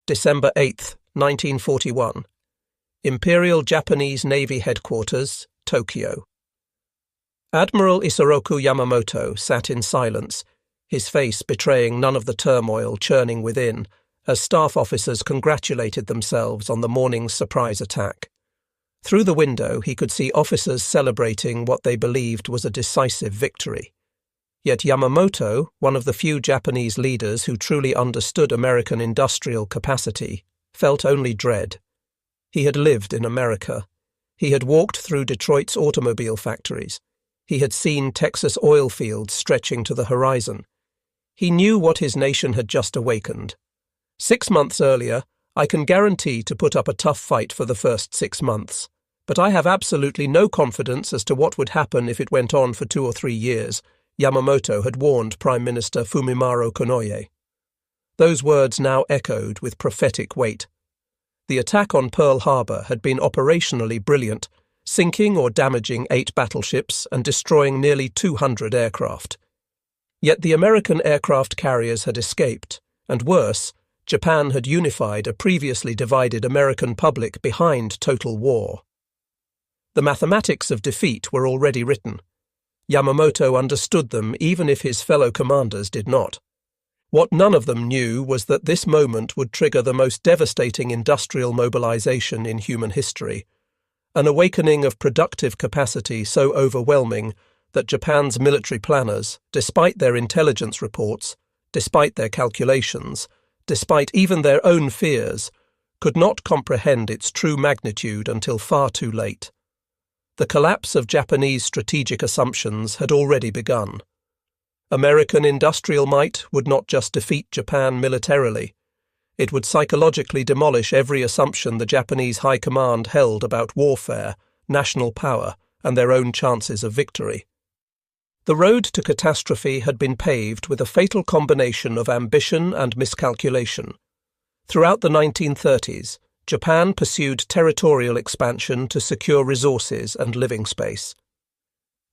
December 8, 1941. Imperial Japanese Navy Headquarters, Tokyo. Admiral Isoroku Yamamoto sat in silence, his face betraying none of the turmoil churning within, as staff officers congratulated themselves on the morning's surprise attack. Through the window he could see officers celebrating what they believed was a decisive victory. Yet Yamamoto, one of the few Japanese leaders who truly understood American industrial capacity, felt only dread. He had lived in America. He had walked through Detroit's automobile factories. He had seen Texas oil fields stretching to the horizon. He knew what his nation had just awakened. 6 months earlier, I can guarantee to put up a tough fight for the first 6 months, but I have absolutely no confidence as to what would happen if it went on for 2 or 3 years, Yamamoto had warned Prime Minister Fumimaro Konoye. Those words now echoed with prophetic weight. The attack on Pearl Harbor had been operationally brilliant, sinking or damaging 8 battleships and destroying nearly 200 aircraft. Yet the American aircraft carriers had escaped, and worse, Japan had unified a previously divided American public behind total war. The mathematics of defeat were already written. Yamamoto understood them even if his fellow commanders did not. What none of them knew was that this moment would trigger the most devastating industrial mobilization in human history, an awakening of productive capacity so overwhelming that Japan's military planners, despite their intelligence reports, despite their calculations, despite even their own fears, could not comprehend its true magnitude until far too late. The collapse of Japanese strategic assumptions had already begun. American industrial might would not just defeat Japan militarily. It would psychologically demolish every assumption the Japanese High Command held about warfare, national power, and their own chances of victory. The road to catastrophe had been paved with a fatal combination of ambition and miscalculation. Throughout the 1930s, Japan pursued territorial expansion to secure resources and living space.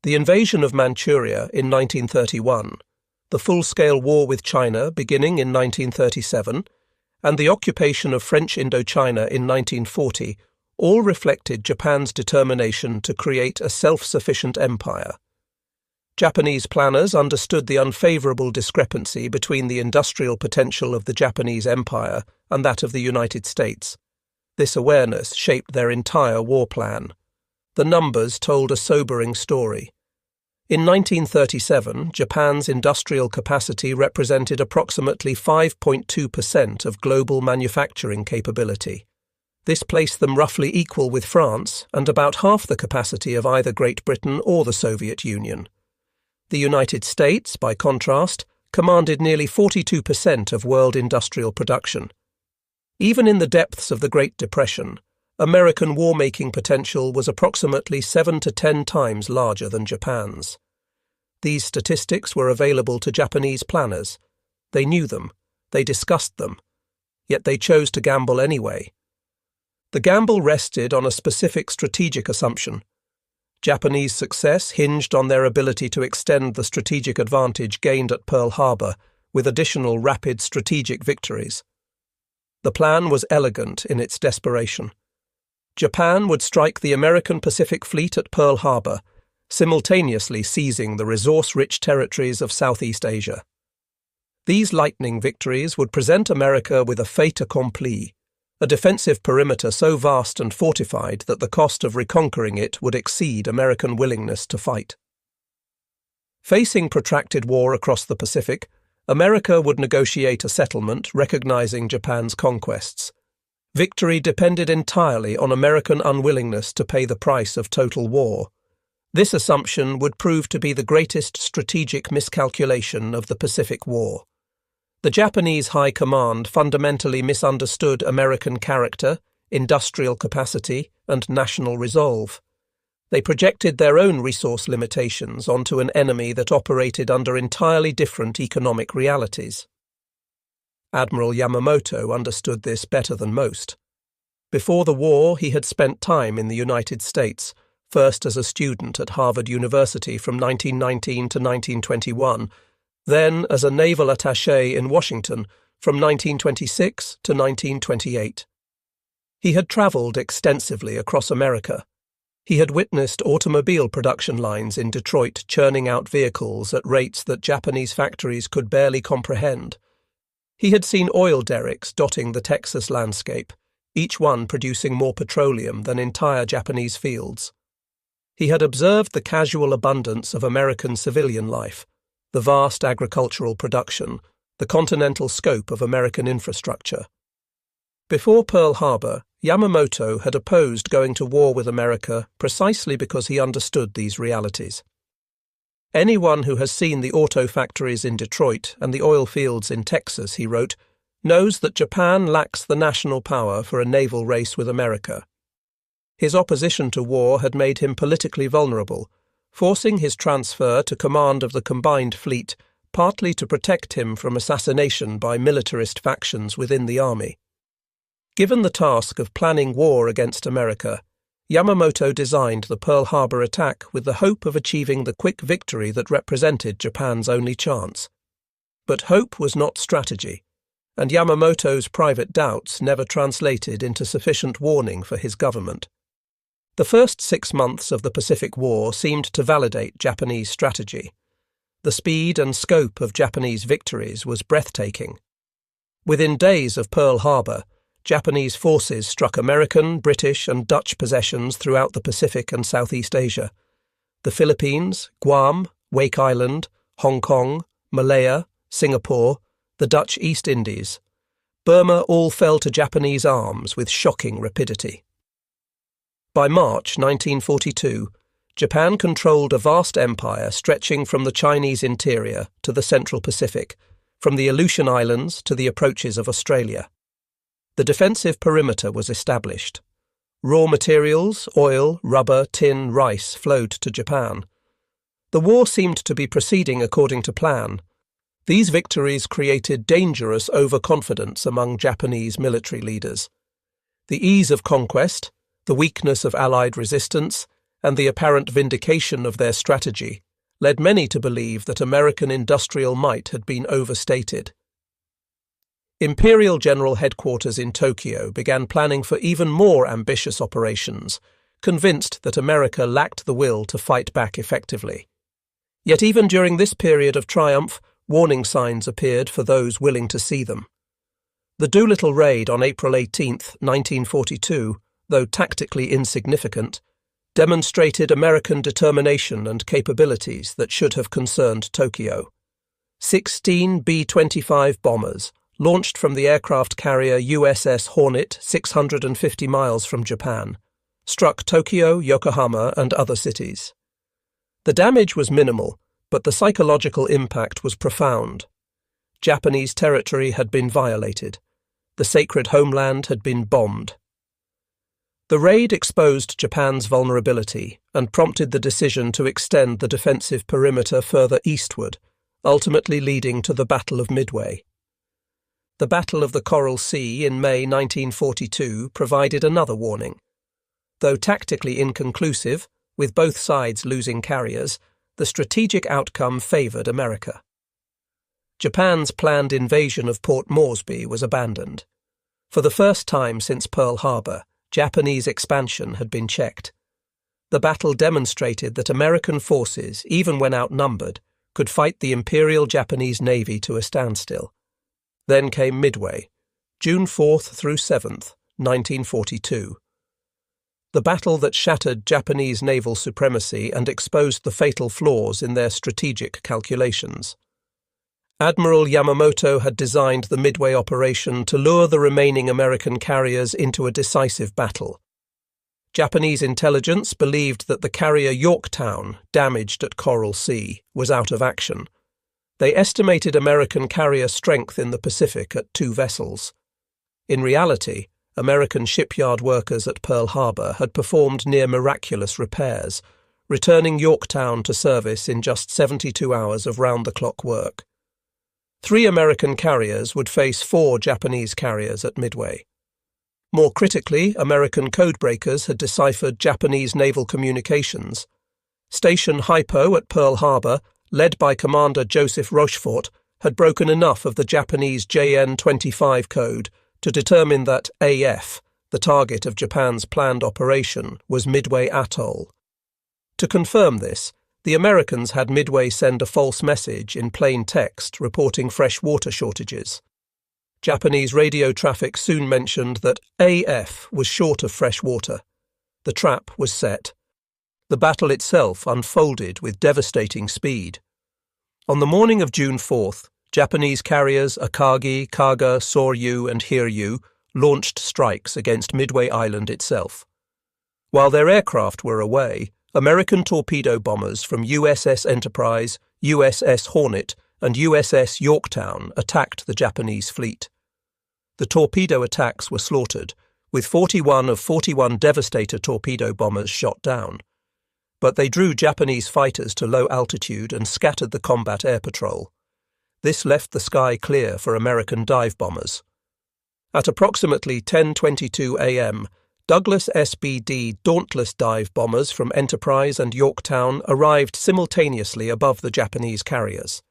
The invasion of Manchuria in 1931, the full-scale war with China beginning in 1937, and the occupation of French Indochina in 1940 all reflected Japan's determination to create a self-sufficient empire. Japanese planners understood the unfavorable discrepancy between the industrial potential of the Japanese Empire and that of the United States. This awareness shaped their entire war plan. The numbers told a sobering story. In 1937, Japan's industrial capacity represented approximately 5.2% of global manufacturing capability. This placed them roughly equal with France and about half the capacity of either Great Britain or the Soviet Union. The United States, by contrast, commanded nearly 42% of world industrial production. Even in the depths of the Great Depression, American war-making potential was approximately 7 to 10 times larger than Japan's. These statistics were available to Japanese planners. They knew them, they discussed them, yet they chose to gamble anyway. The gamble rested on a specific strategic assumption. Japanese success hinged on their ability to extend the strategic advantage gained at Pearl Harbor with additional rapid strategic victories. The plan was elegant in its desperation. Japan would strike the American Pacific Fleet at Pearl Harbor, simultaneously seizing the resource-rich territories of Southeast Asia. These lightning victories would present America with a fait accompli, a defensive perimeter so vast and fortified that the cost of reconquering it would exceed American willingness to fight. Facing protracted war across the Pacific, America would negotiate a settlement recognizing Japan's conquests. Victory depended entirely on American unwillingness to pay the price of total war. This assumption would prove to be the greatest strategic miscalculation of the Pacific War. The Japanese High Command fundamentally misunderstood American character, industrial capacity, and national resolve. They projected their own resource limitations onto an enemy that operated under entirely different economic realities. Admiral Yamamoto understood this better than most. Before the war, he had spent time in the United States, first as a student at Harvard University from 1919 to 1921, then as a naval attaché in Washington from 1926 to 1928. He had travelled extensively across America. He had witnessed automobile production lines in Detroit churning out vehicles at rates that Japanese factories could barely comprehend. He had seen oil derricks dotting the Texas landscape, each one producing more petroleum than entire Japanese fields. He had observed the casual abundance of American civilian life, the vast agricultural production, the continental scope of American infrastructure. Before Pearl Harbor, Yamamoto had opposed going to war with America precisely because he understood these realities. Anyone who has seen the auto factories in Detroit and the oil fields in Texas, he wrote, knows that Japan lacks the national power for a naval race with America. His opposition to war had made him politically vulnerable, forcing his transfer to command of the combined fleet partly to protect him from assassination by militarist factions within the army. Given the task of planning war against America, Yamamoto designed the Pearl Harbor attack with the hope of achieving the quick victory that represented Japan's only chance. But hope was not strategy, and Yamamoto's private doubts never translated into sufficient warning for his government. The first 6 months of the Pacific War seemed to validate Japanese strategy. The speed and scope of Japanese victories was breathtaking. Within days of Pearl Harbor, Japanese forces struck American, British, and Dutch possessions throughout the Pacific and Southeast Asia. The Philippines, Guam, Wake Island, Hong Kong, Malaya, Singapore, the Dutch East Indies. Burma all fell to Japanese arms with shocking rapidity. By March 1942, Japan controlled a vast empire stretching from the Chinese interior to the Central Pacific, from the Aleutian Islands to the approaches of Australia. The defensive perimeter was established. Raw materials, oil, rubber, tin, rice flowed to Japan. The war seemed to be proceeding according to plan. These victories created dangerous overconfidence among Japanese military leaders. The ease of conquest, the weakness of Allied resistance, and the apparent vindication of their strategy led many to believe that American industrial might had been overstated. Imperial General Headquarters in Tokyo began planning for even more ambitious operations, convinced that America lacked the will to fight back effectively. Yet even during this period of triumph, warning signs appeared for those willing to see them. The Doolittle raid on April 18, 1942, though tactically insignificant, demonstrated American determination and capabilities that should have concerned Tokyo. 16 B-25 bombers, launched from the aircraft carrier USS Hornet 650 miles from Japan, struck Tokyo, Yokohama, and other cities. The damage was minimal, but the psychological impact was profound. Japanese territory had been violated. The sacred homeland had been bombed. The raid exposed Japan's vulnerability and prompted the decision to extend the defensive perimeter further eastward, ultimately leading to the Battle of Midway. The Battle of the Coral Sea in May 1942 provided another warning. Though tactically inconclusive, with both sides losing carriers, the strategic outcome favoured America. Japan's planned invasion of Port Moresby was abandoned. For the first time since Pearl Harbor, Japanese expansion had been checked. The battle demonstrated that American forces, even when outnumbered, could fight the Imperial Japanese Navy to a standstill. Then came Midway, June 4th through 7th, 1942. The battle that shattered Japanese naval supremacy and exposed the fatal flaws in their strategic calculations. Admiral Yamamoto had designed the Midway operation to lure the remaining American carriers into a decisive battle. Japanese intelligence believed that the carrier Yorktown, damaged at Coral Sea, was out of action. They estimated American carrier strength in the Pacific at 2 vessels. In reality, American shipyard workers at Pearl Harbor had performed near miraculous repairs, returning Yorktown to service in just 72 hours of round-the-clock work. 3 American carriers would face 4 Japanese carriers at Midway. More critically, American codebreakers had deciphered Japanese naval communications. Station Hypo at Pearl Harbor, led by Commander Joseph Rochefort, had broken enough of the Japanese JN-25 code to determine that AF, the target of Japan's planned operation, was Midway Atoll. To confirm this, the Americans had Midway send a false message in plain text reporting fresh water shortages. Japanese radio traffic soon mentioned that AF was short of fresh water. The trap was set. The battle itself unfolded with devastating speed. On the morning of June 4th, Japanese carriers Akagi, Kaga, Soryu, and Hiryu launched strikes against Midway Island itself. While their aircraft were away, American torpedo bombers from USS Enterprise, USS Hornet, and USS Yorktown attacked the Japanese fleet. The torpedo attacks were slaughtered, with 41 of 41 Devastator torpedo bombers shot down. But they drew Japanese fighters to low altitude and scattered the combat air patrol. This left the sky clear for American dive bombers. At approximately 10:22 a.m., Douglas SBD Dauntless dive bombers from Enterprise and Yorktown arrived simultaneously above the Japanese carriers.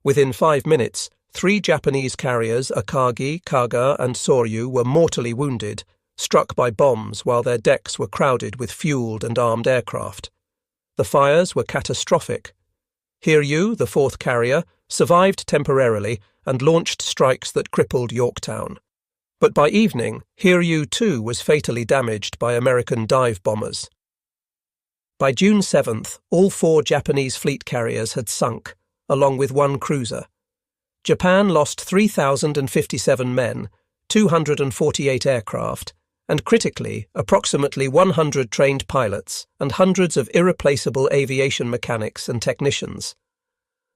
Within 5 minutes, 3 Japanese carriers, Akagi, Kaga, and Soryu, were mortally wounded, struck by bombs while their decks were crowded with fueled and armed aircraft. The fires were catastrophic. Hiryu, the 4th carrier, survived temporarily and launched strikes that crippled Yorktown. But by evening, Hiryu too was fatally damaged by American dive bombers. By June 7th, all 4 Japanese fleet carriers had sunk, along with 1 cruiser. Japan lost 3,057 men, 248 aircraft, and critically, approximately 100 trained pilots and hundreds of irreplaceable aviation mechanics and technicians.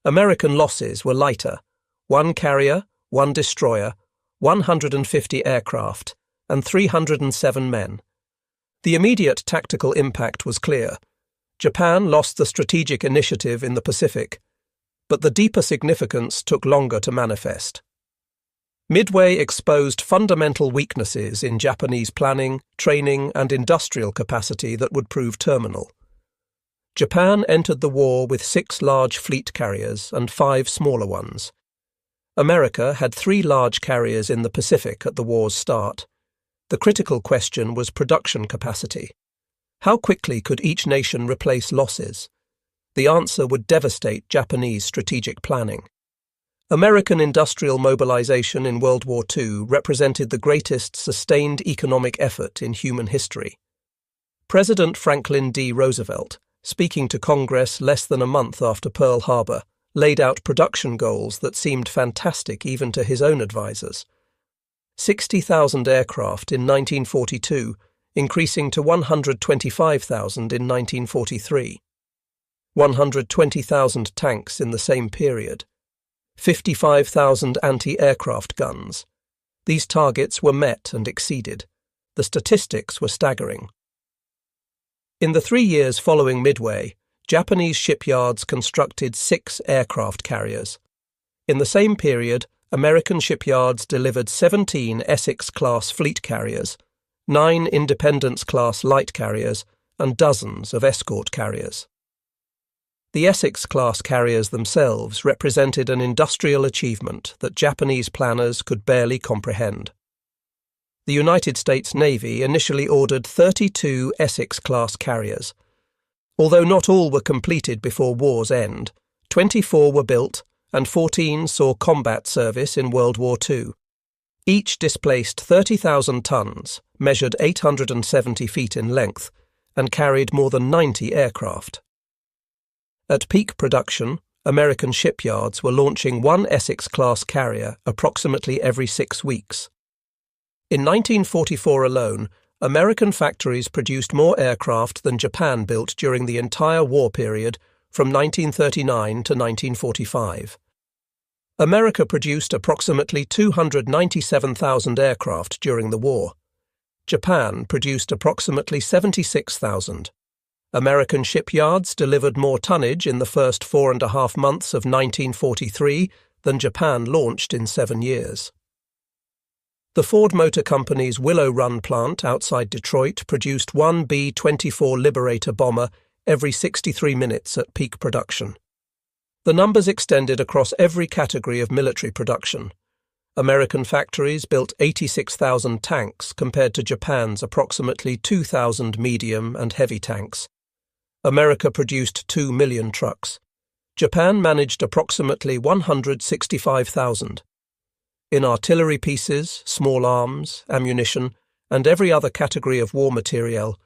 American losses were lighter: 1 carrier, 1 destroyer, 150 aircraft, and 307 men. The immediate tactical impact was clear. Japan lost the strategic initiative in the Pacific, but the deeper significance took longer to manifest. Midway exposed fundamental weaknesses in Japanese planning, training, and industrial capacity that would prove terminal. Japan entered the war with 6 large fleet carriers and 5 smaller ones. America had 3 large carriers in the Pacific at the war's start. The critical question was production capacity. How quickly could each nation replace losses? The answer would devastate Japanese strategic planning. American industrial mobilization in World War II represented the greatest sustained economic effort in human history. President Franklin D. Roosevelt, speaking to Congress less than a month after Pearl Harbor, laid out production goals that seemed fantastic even to his own advisers. 60,000 aircraft in 1942, increasing to 125,000 in 1943. 120,000 tanks in the same period. 55,000 anti-aircraft guns. These targets were met and exceeded. The statistics were staggering. In the 3 years following Midway, Japanese shipyards constructed 6 aircraft carriers. In the same period, American shipyards delivered 17 Essex-class fleet carriers, 9 Independence-class light carriers, and dozens of escort carriers. The Essex-class carriers themselves represented an industrial achievement that Japanese planners could barely comprehend. The United States Navy initially ordered 32 Essex-class carriers. Although not all were completed before war's end, 24 were built and 14 saw combat service in World War II. Each displaced 30,000 tons, measured 870 feet in length, and carried more than 90 aircraft. At peak production, American shipyards were launching 1 Essex-class carrier approximately every 6 weeks. In 1944 alone, American factories produced more aircraft than Japan built during the entire war period from 1939 to 1945. America produced approximately 297,000 aircraft during the war. Japan produced approximately 76,000. American shipyards delivered more tonnage in the first 4.5 months of 1943 than Japan launched in 7 years. The Ford Motor Company's Willow Run plant outside Detroit produced 1 B-24 Liberator bomber every 63 minutes at peak production. The numbers extended across every category of military production. American factories built 86,000 tanks compared to Japan's approximately 2,000 medium and heavy tanks. America produced 2 million trucks. Japan managed approximately 165,000. In artillery pieces, small arms, ammunition, and every other category of war materiel,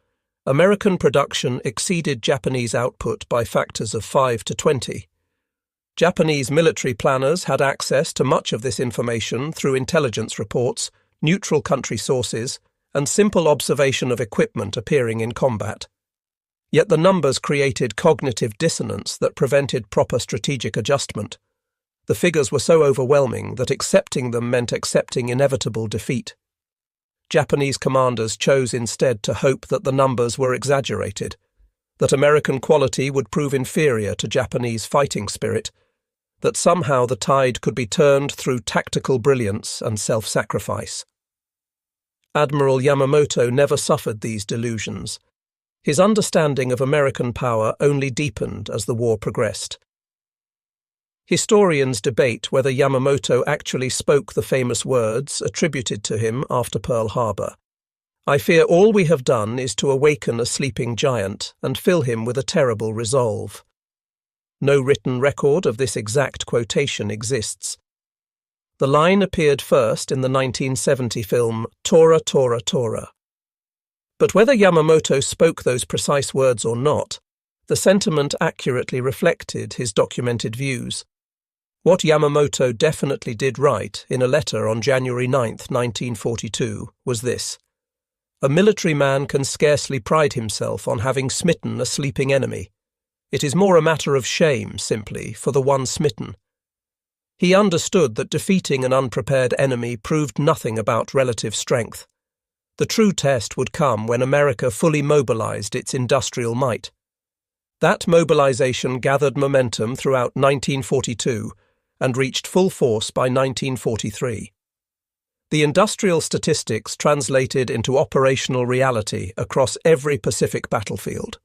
American production exceeded Japanese output by factors of 5 to 20. Japanese military planners had access to much of this information through intelligence reports, neutral country sources, and simple observation of equipment appearing in combat. Yet the numbers created cognitive dissonance that prevented proper strategic adjustment. The figures were so overwhelming that accepting them meant accepting inevitable defeat. Japanese commanders chose instead to hope that the numbers were exaggerated, that American quality would prove inferior to Japanese fighting spirit, that somehow the tide could be turned through tactical brilliance and self-sacrifice. Admiral Yamamoto never suffered these delusions. His understanding of American power only deepened as the war progressed. Historians debate whether Yamamoto actually spoke the famous words attributed to him after Pearl Harbor. "I fear all we have done is to awaken a sleeping giant and fill him with a terrible resolve." No written record of this exact quotation exists. The line appeared first in the 1970 film Tora, Tora, Tora. But whether Yamamoto spoke those precise words or not, the sentiment accurately reflected his documented views. What Yamamoto definitely did write in a letter on January 9, 1942, was this: "A military man can scarcely pride himself on having smitten a sleeping enemy. It is more a matter of shame, simply, for the one smitten." He understood that defeating an unprepared enemy proved nothing about relative strength. The true test would come when America fully mobilized its industrial might. That mobilization gathered momentum throughout 1942 and reached full force by 1943. The industrial statistics translated into operational reality across every Pacific battlefield.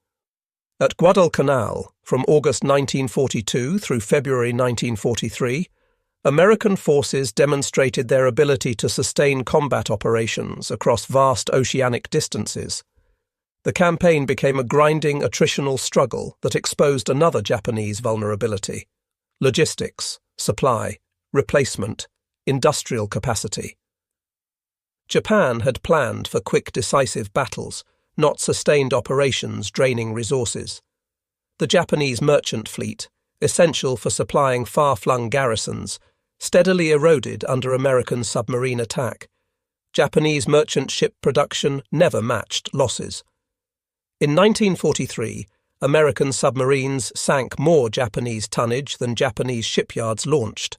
At Guadalcanal, from August 1942 through February 1943, American forces demonstrated their ability to sustain combat operations across vast oceanic distances. The campaign became a grinding attritional struggle that exposed another Japanese vulnerability: logistics, supply, replacement, industrial capacity. Japan had planned for quick, decisive battles, not sustained operations draining resources. The Japanese merchant fleet, essential for supplying far-flung garrisons, steadily eroded under American submarine attack. Japanese merchant ship production never matched losses. In 1943, American submarines sank more Japanese tonnage than Japanese shipyards launched.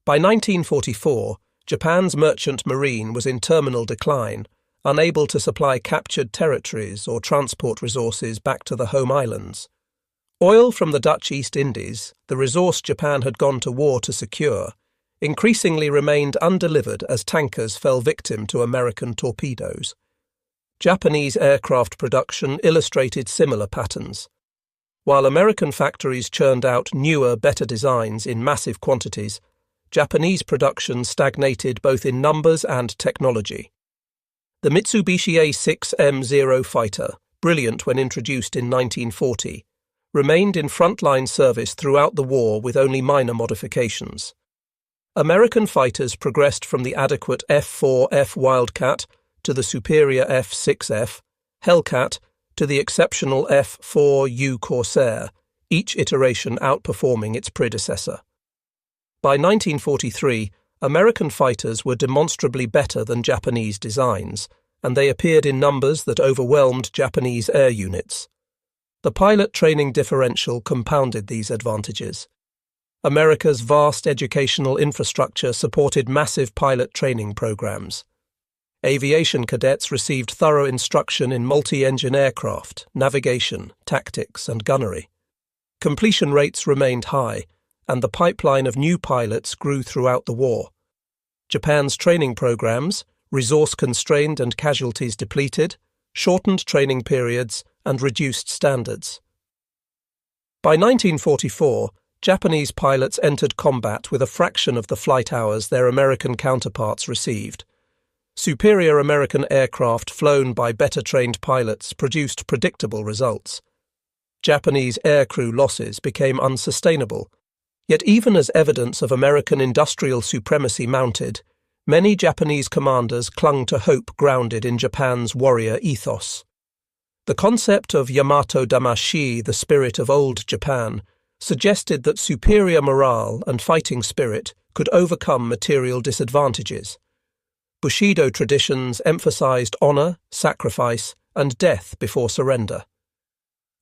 By 1944, Japan's merchant marine was in terminal decline, unable to supply captured territories or transport resources back to the home islands. Oil from the Dutch East Indies, the resource Japan had gone to war to secure, increasingly remained undelivered as tankers fell victim to American torpedoes. Japanese aircraft production illustrated similar patterns. While American factories churned out newer, better designs in massive quantities, Japanese production stagnated both in numbers and technology. The Mitsubishi A6M0 fighter, brilliant when introduced in 1940, remained in frontline service throughout the war with only minor modifications. American fighters progressed from the adequate F-4F Wildcat to the superior F-6F, Hellcat to the exceptional F-4U Corsair, each iteration outperforming its predecessor. By 1943, American fighters were demonstrably better than Japanese designs, and they appeared in numbers that overwhelmed Japanese air units. The pilot training differential compounded these advantages. America's vast educational infrastructure supported massive pilot training programs. Aviation cadets received thorough instruction in multi-engine aircraft, navigation, tactics, and gunnery. Completion rates remained high, and the pipeline of new pilots grew throughout the war. Japan's training programs, resource-constrained and casualties depleted, shortened training periods, and reduced standards. By 1944, Japanese pilots entered combat with a fraction of the flight hours their American counterparts received. Superior American aircraft flown by better-trained pilots produced predictable results. Japanese aircrew losses became unsustainable. Yet even as evidence of American industrial supremacy mounted, many Japanese commanders clung to hope grounded in Japan's warrior ethos. The concept of Yamato Damashi, the spirit of old Japan, suggested that superior morale and fighting spirit could overcome material disadvantages. Bushido traditions emphasized honor, sacrifice, and death before surrender.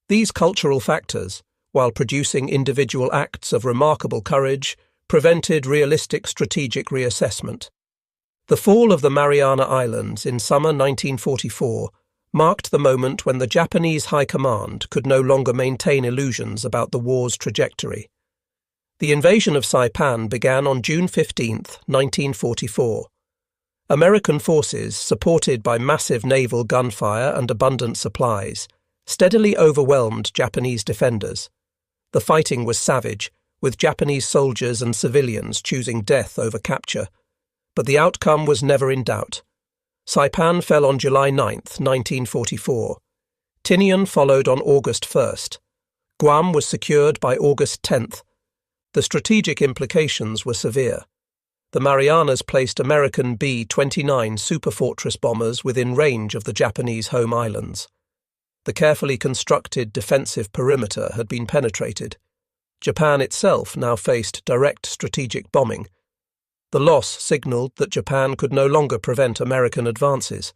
These cultural factors, while producing individual acts of remarkable courage, prevented realistic strategic reassessment. The fall of the Mariana Islands in summer 1944 marked the moment when the Japanese High Command could no longer maintain illusions about the war's trajectory. The invasion of Saipan began on June 15, 1944. American forces, supported by massive naval gunfire and abundant supplies, steadily overwhelmed Japanese defenders. The fighting was savage, with Japanese soldiers and civilians choosing death over capture, but the outcome was never in doubt. Saipan fell on July 9, 1944. Tinian followed on August 1st. Guam was secured by August 10th. The strategic implications were severe. The Marianas placed American B-29 Superfortress bombers within range of the Japanese home islands. The carefully constructed defensive perimeter had been penetrated. Japan itself now faced direct strategic bombing. The loss signaled that Japan could no longer prevent American advances.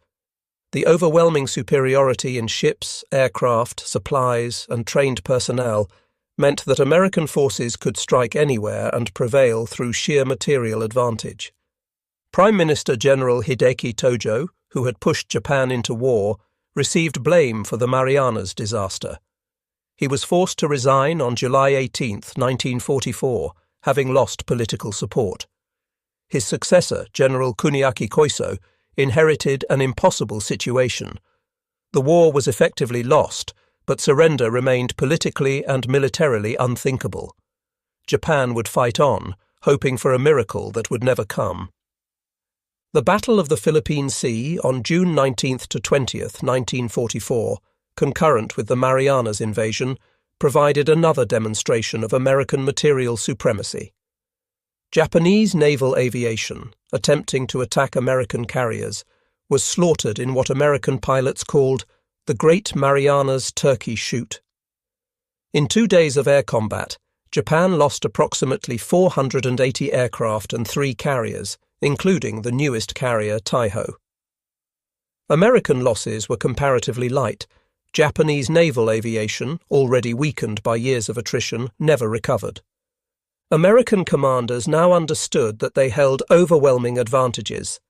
The overwhelming superiority in ships, aircraft, supplies, and trained personnel meant that American forces could strike anywhere and prevail through sheer material advantage. Prime Minister General Hideki Tojo, who had pushed Japan into war, received blame for the Marianas disaster. He was forced to resign on July 18, 1944, having lost political support. His successor, General Kuniaki Koiso, inherited an impossible situation. The war was effectively lost, but surrender remained politically and militarily unthinkable. Japan would fight on, hoping for a miracle that would never come. The Battle of the Philippine Sea on June 19 to 20, 1944, concurrent with the Marianas invasion, provided another demonstration of American material supremacy. Japanese naval aviation, attempting to attack American carriers, was slaughtered in what American pilots called the Great Marianas Turkey Shoot. In 2 days of air combat, Japan lost approximately 480 aircraft and 3 carriers, including the newest carrier Taiho. American losses were comparatively light. Japanese naval aviation, already weakened by years of attrition, never recovered. American commanders now understood that they held overwhelming advantages.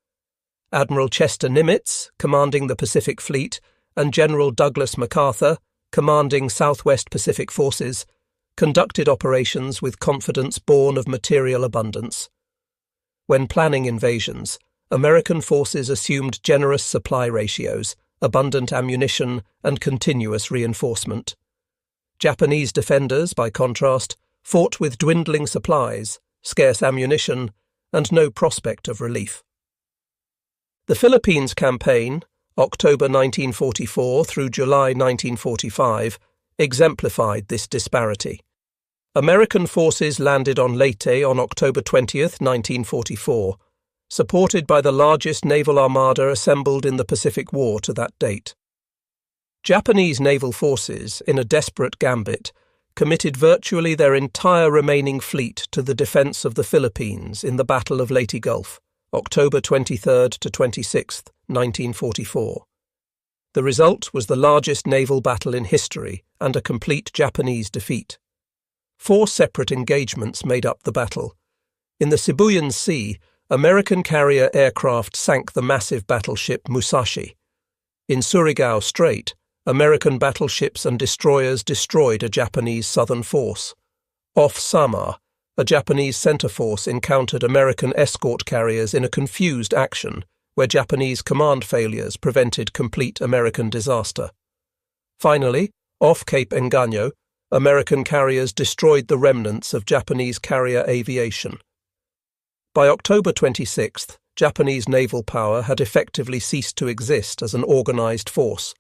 Admiral Chester Nimitz, commanding the Pacific Fleet, and General Douglas MacArthur, commanding Southwest Pacific Forces, conducted operations with confidence born of material abundance. When planning invasions, American forces assumed generous supply ratios, abundant ammunition, and continuous reinforcement. Japanese defenders, by contrast, fought with dwindling supplies, scarce ammunition, and no prospect of relief. The Philippines campaign, October 1944 through July 1945, exemplified this disparity. American forces landed on Leyte on October 20, 1944, supported by the largest naval armada assembled in the Pacific War to that date. Japanese naval forces, in a desperate gambit, committed virtually their entire remaining fleet to the defense of the Philippines in the Battle of Leyte Gulf, October 23 to 26, 1944. The result was the largest naval battle in history and a complete Japanese defeat. 4 separate engagements made up the battle. In the Sibuyan Sea, American carrier aircraft sank the massive battleship Musashi. In Surigao Strait, American battleships and destroyers destroyed a Japanese southern force. Off Samar, a Japanese center force encountered American escort carriers in a confused action where Japanese command failures prevented complete American disaster. Finally, off Cape Engano, American carriers destroyed the remnants of Japanese carrier aviation. By October 26th, Japanese naval power had effectively ceased to exist as an organized force.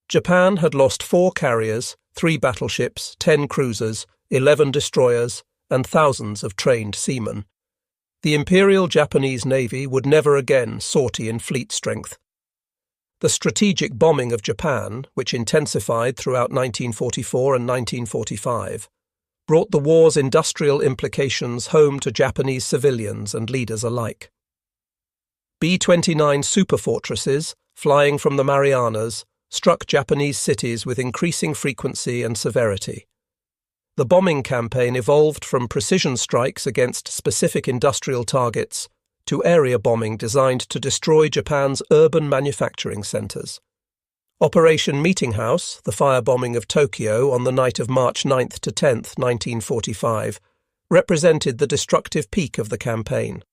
Japan had lost 4 carriers, 3 battleships, 10 cruisers, 11 destroyers, and thousands of trained seamen. The Imperial Japanese Navy would never again sortie in fleet strength. The strategic bombing of Japan, which intensified throughout 1944 and 1945, brought the war's industrial implications home to Japanese civilians and leaders alike. B-29 superfortresses, flying from the Marianas, struck Japanese cities with increasing frequency and severity. The bombing campaign evolved from precision strikes against specific industrial targets to area bombing designed to destroy Japan's urban manufacturing centres. Operation Meeting House, the firebombing of Tokyo on the night of March 9th to 10th, 1945, represented the destructive peak of the campaign.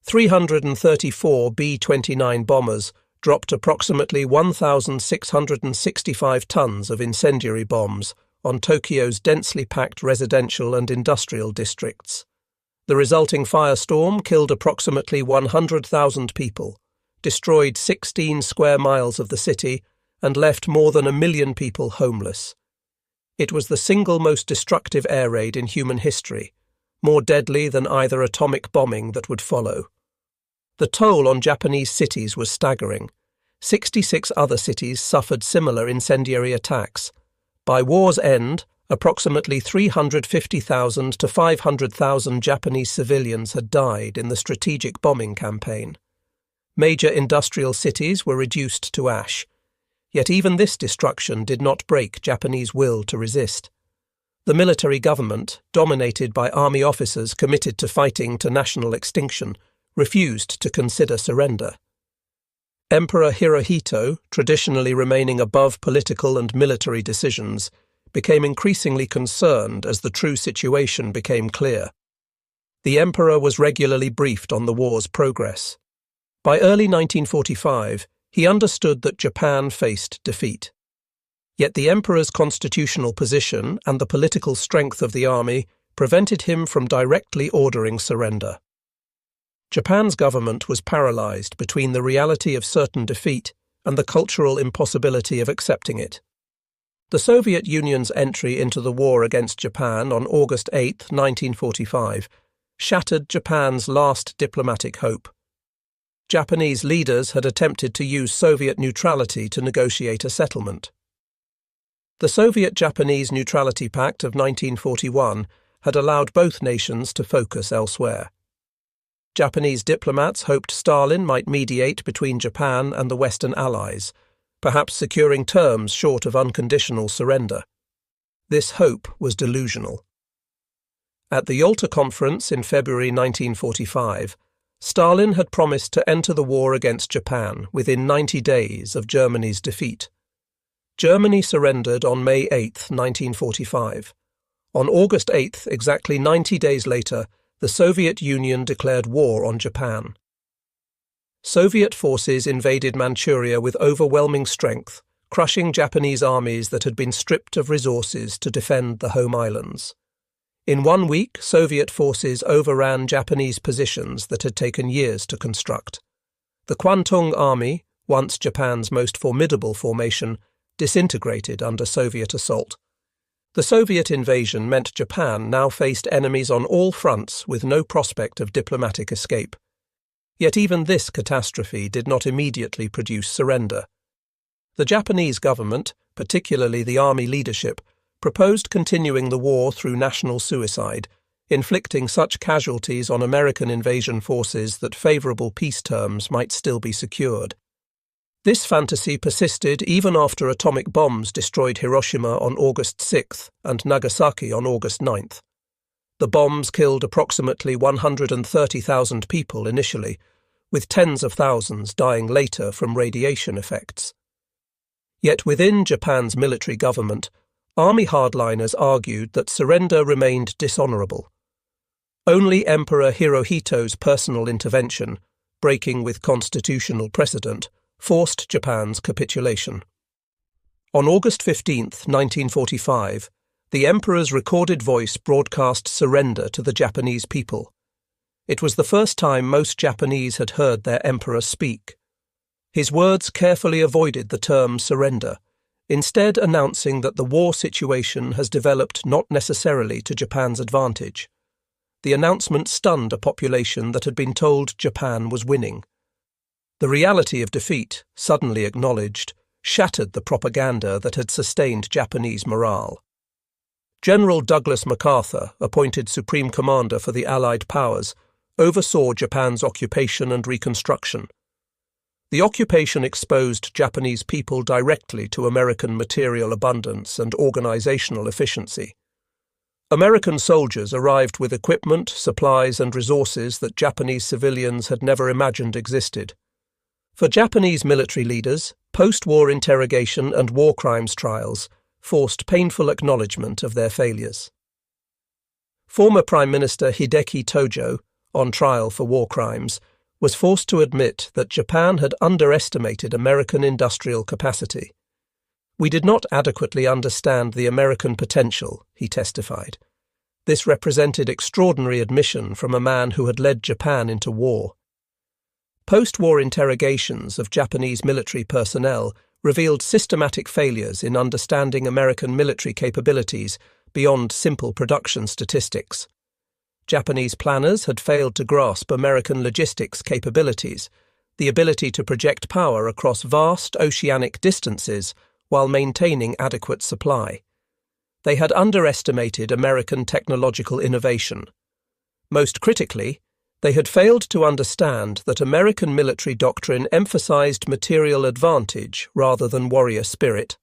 334 B-29 bombers dropped approximately 1,665 tons of incendiary bombs on Tokyo's densely packed residential and industrial districts. The resulting firestorm killed approximately 100,000 people, destroyed 16 square miles of the city, and left more than 1 million people homeless. It was the single most destructive air raid in human history, more deadly than either atomic bombing that would follow. The toll on Japanese cities was staggering. 66 other cities suffered similar incendiary attacks. By war's end, approximately 350,000 to 500,000 Japanese civilians had died in the strategic bombing campaign. Major industrial cities were reduced to ash. Yet even this destruction did not break Japanese will to resist. The military government, dominated by army officers committed to fighting to national extinction, refused to consider surrender. Emperor Hirohito, traditionally remaining above political and military decisions, became increasingly concerned as the true situation became clear. The emperor was regularly briefed on the war's progress. By early 1945, he understood that Japan faced defeat. Yet the emperor's constitutional position and the political strength of the army prevented him from directly ordering surrender. Japan's government was paralyzed between the reality of certain defeat and the cultural impossibility of accepting it. The Soviet Union's entry into the war against Japan on August 8, 1945, shattered Japan's last diplomatic hope. Japanese leaders had attempted to use Soviet neutrality to negotiate a settlement. The Soviet-Japanese Neutrality Pact of 1941 had allowed both nations to focus elsewhere. Japanese diplomats hoped Stalin might mediate between Japan and the Western Allies, perhaps securing terms short of unconditional surrender. This hope was delusional. At the Yalta Conference in February 1945, Stalin had promised to enter the war against Japan within 90 days of Germany's defeat. Germany surrendered on May 8, 1945. On August 8, exactly 90 days later, the Soviet Union declared war on Japan. Soviet forces invaded Manchuria with overwhelming strength, crushing Japanese armies that had been stripped of resources to defend the home islands. In 1 week, Soviet forces overran Japanese positions that had taken years to construct. The Kwantung Army, once Japan's most formidable formation, disintegrated under Soviet assault. The Soviet invasion meant Japan now faced enemies on all fronts with no prospect of diplomatic escape. Yet even this catastrophe did not immediately produce surrender. The Japanese government, particularly the army leadership, proposed continuing the war through national suicide, inflicting such casualties on American invasion forces that favourable peace terms might still be secured. This fantasy persisted even after atomic bombs destroyed Hiroshima on August 6th and Nagasaki on August 9th. The bombs killed approximately 130,000 people initially, with tens of thousands dying later from radiation effects. Yet within Japan's military government, army hardliners argued that surrender remained dishonourable. Only Emperor Hirohito's personal intervention, breaking with constitutional precedent, forced Japan's capitulation. On August 15, 1945, the emperor's recorded voice broadcast surrender to the Japanese people. It was the first time most Japanese had heard their emperor speak. His words carefully avoided the term surrender, instead announcing that the war situation has developed not necessarily to Japan's advantage. The announcement stunned a population that had been told Japan was winning. The reality of defeat, suddenly acknowledged, shattered the propaganda that had sustained Japanese morale. General Douglas MacArthur, appointed Supreme Commander for the Allied powers, oversaw Japan's occupation and reconstruction. The occupation exposed Japanese people directly to American material abundance and organizational efficiency. American soldiers arrived with equipment, supplies, and resources that Japanese civilians had never imagined existed. For Japanese military leaders, post-war interrogation and war crimes trials forced painful acknowledgement of their failures. Former Prime Minister Hideki Tojo, on trial for war crimes, was forced to admit that Japan had underestimated American industrial capacity. "We did not adequately understand the American potential," he testified. This represented extraordinary admission from a man who had led Japan into war. Post-war interrogations of Japanese military personnel revealed systematic failures in understanding American military capabilities beyond simple production statistics. Japanese planners had failed to grasp American logistics capabilities, the ability to project power across vast oceanic distances while maintaining adequate supply. They had underestimated American technological innovation. Most critically, they had failed to understand that American military doctrine emphasized material advantage rather than warrior spirit.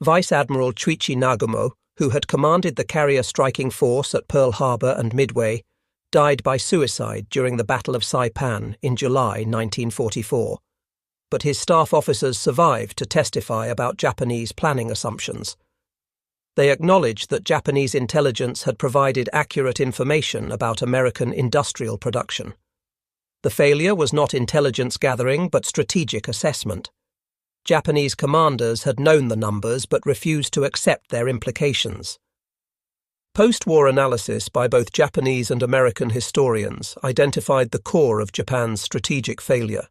Vice Admiral Chuichi Nagumo, who had commanded the carrier striking force at Pearl Harbor and Midway, died by suicide during the Battle of Saipan in July 1944. But his staff officers survived to testify about Japanese planning assumptions. They acknowledged that Japanese intelligence had provided accurate information about American industrial production. The failure was not intelligence gathering but strategic assessment. Japanese commanders had known the numbers but refused to accept their implications. Post-war analysis by both Japanese and American historians identified the core of Japan's strategic failure.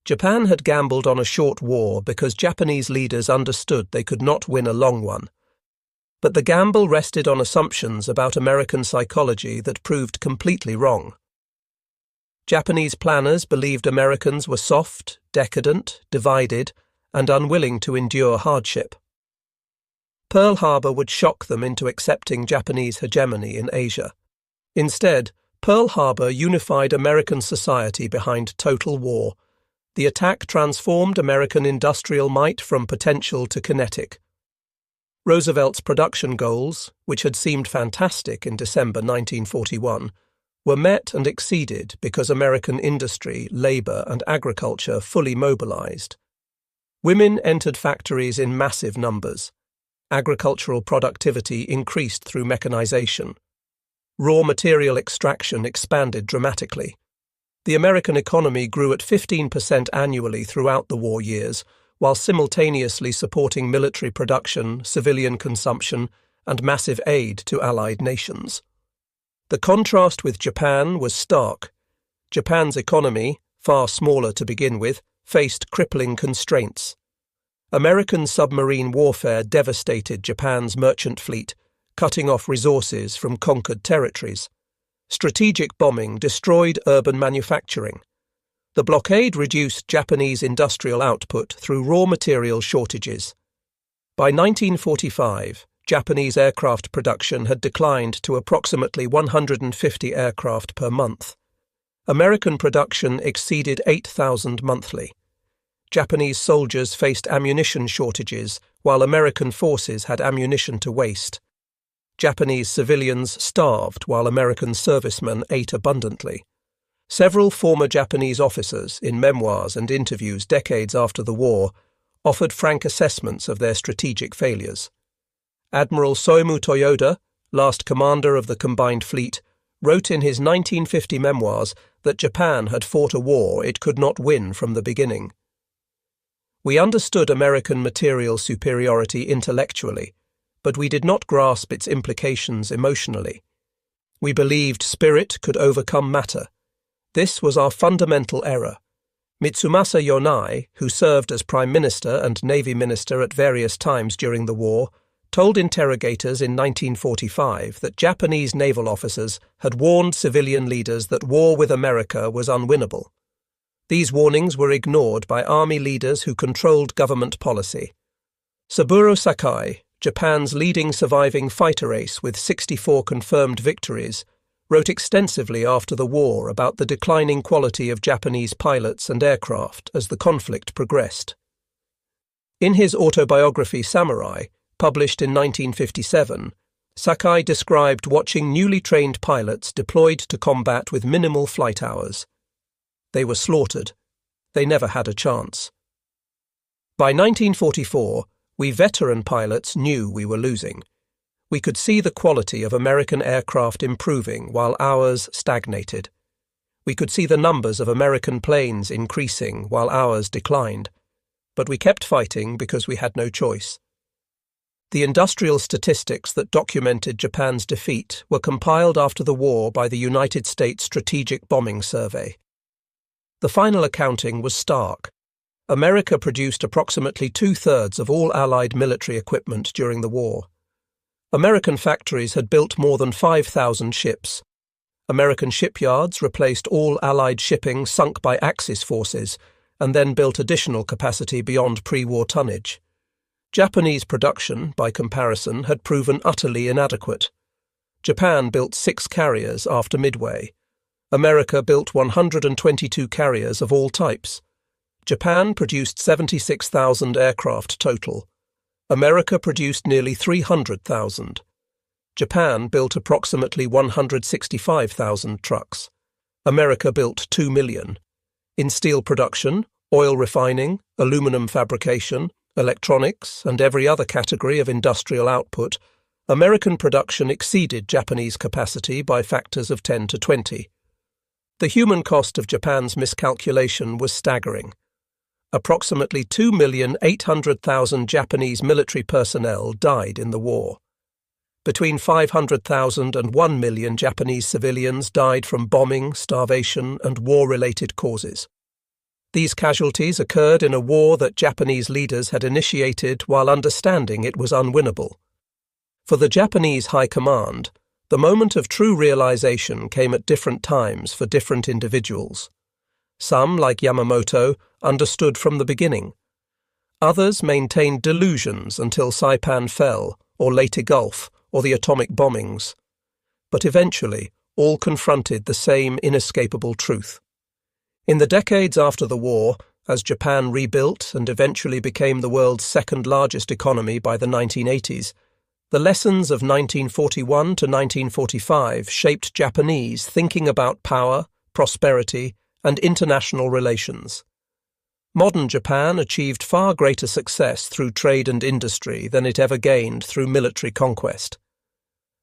Japan had gambled on a short war because Japanese leaders understood they could not win a long one. But the gamble rested on assumptions about American psychology that proved completely wrong. Japanese planners believed Americans were soft, decadent, divided, and unwilling to endure hardship. Pearl Harbor would shock them into accepting Japanese hegemony in Asia. Instead, Pearl Harbor unified American society behind total war. The attack transformed American industrial might from potential to kinetic. Roosevelt's production goals, which had seemed fantastic in December 1941, were met and exceeded because American industry, labor, and agriculture fully mobilized. Women entered factories in massive numbers. Agricultural productivity increased through mechanization. Raw material extraction expanded dramatically. The American economy grew at 15% annually throughout the war years, while simultaneously supporting military production, civilian consumption, and massive aid to allied nations. The contrast with Japan was stark. Japan's economy, far smaller to begin with, faced crippling constraints. American submarine warfare devastated Japan's merchant fleet, cutting off resources from conquered territories. Strategic bombing destroyed urban manufacturing. The blockade reduced Japanese industrial output through raw material shortages. By 1945, Japanese aircraft production had declined to approximately 150 aircraft per month. American production exceeded 8,000 monthly. Japanese soldiers faced ammunition shortages, while American forces had ammunition to waste. Japanese civilians starved while American servicemen ate abundantly. Several former Japanese officers, in memoirs and interviews decades after the war, offered frank assessments of their strategic failures. Admiral Soemu Toyoda, last commander of the combined fleet, wrote in his 1950 memoirs that Japan had fought a war it could not win from the beginning. "We understood American material superiority intellectually, but we did not grasp its implications emotionally. We believed spirit could overcome matter. This was our fundamental error. Mitsumasa Yonai, who served as Prime Minister and Navy Minister at various times during the war, told interrogators in 1945 that Japanese naval officers had warned civilian leaders that war with America was unwinnable. These warnings were ignored by army leaders who controlled government policy. Saburo Sakai, Japan's leading surviving fighter ace with 64 confirmed victories, wrote extensively after the war about the declining quality of Japanese pilots and aircraft as the conflict progressed. In his autobiography Samurai, published in 1957, Sakai described watching newly trained pilots deployed to combat with minimal flight hours. They were slaughtered. They never had a chance. By 1944, we veteran pilots knew we were losing. We could see the quality of American aircraft improving while ours stagnated. We could see the numbers of American planes increasing while ours declined. But we kept fighting because we had no choice. The industrial statistics that documented Japan's defeat were compiled after the war by the United States Strategic Bombing Survey. The final accounting was stark. America produced approximately 2/3 of all Allied military equipment during the war. American factories had built more than 5,000 ships. American shipyards replaced all Allied shipping sunk by Axis forces and then built additional capacity beyond pre-war tonnage. Japanese production, by comparison, had proven utterly inadequate. Japan built 6 carriers after Midway. America built 122 carriers of all types. Japan produced 76,000 aircraft total. America produced nearly 300,000. Japan built approximately 165,000 trucks. America built 2 million. In steel production, oil refining, aluminum fabrication, electronics, and every other category of industrial output, American production exceeded Japanese capacity by factors of 10 to 20. The human cost of Japan's miscalculation was staggering. Approximately 2,800,000 Japanese military personnel died in the war. Between 500,000 and 1 million Japanese civilians died from bombing, starvation, and war-related causes. These casualties occurred in a war that Japanese leaders had initiated while understanding it was unwinnable. For the Japanese High Command, the moment of true realization came at different times for different individuals. Some, like Yamamoto, understood from the beginning. Others maintained delusions until Saipan fell, or Leyte Gulf, or the atomic bombings. But eventually, all confronted the same inescapable truth. In the decades after the war, as Japan rebuilt and eventually became the world's second-largest economy by the 1980s, the lessons of 1941 to 1945 shaped Japanese thinking about power, prosperity, and international relations. Modern Japan achieved far greater success through trade and industry than it ever gained through military conquest.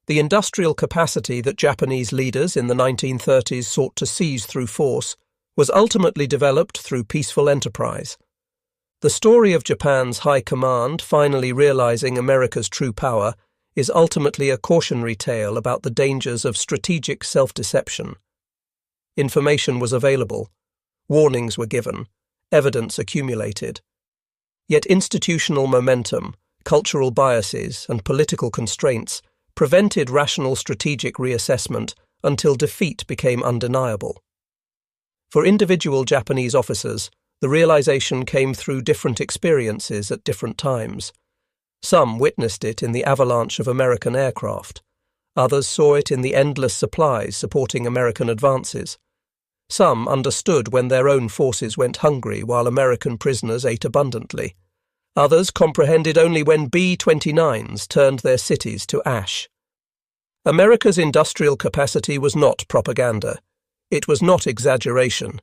The industrial capacity that Japanese leaders in the 1930s sought to seize through force was ultimately developed through peaceful enterprise. The story of Japan's High Command finally realizing America's true power is ultimately a cautionary tale about the dangers of strategic self-deception. Information was available, warnings were given, evidence accumulated. Yet institutional momentum, cultural biases, and political constraints prevented rational strategic reassessment until defeat became undeniable. For individual Japanese officers, the realization came through different experiences at different times. Some witnessed it in the avalanche of American aircraft. Others saw it in the endless supplies supporting American advances. Some understood when their own forces went hungry while American prisoners ate abundantly. Others comprehended only when B-29s turned their cities to ash. America's industrial capacity was not propaganda. It was not exaggeration.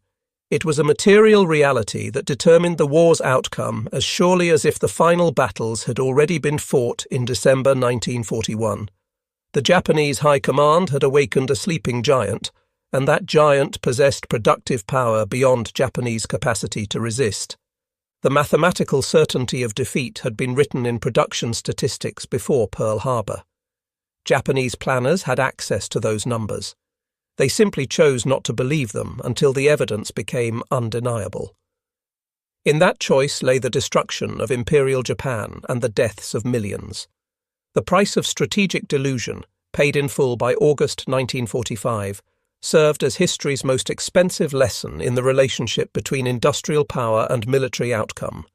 It was a material reality that determined the war's outcome as surely as if the final battles had already been fought in December 1941. The Japanese High Command had awakened a sleeping giant, and that giant possessed productive power beyond Japanese capacity to resist. The mathematical certainty of defeat had been written in production statistics before Pearl Harbor. Japanese planners had access to those numbers. They simply chose not to believe them until the evidence became undeniable. In that choice lay the destruction of Imperial Japan and the deaths of millions. The price of strategic delusion, paid in full by August 1945, served as history's most expensive lesson in the relationship between industrial power and military outcome.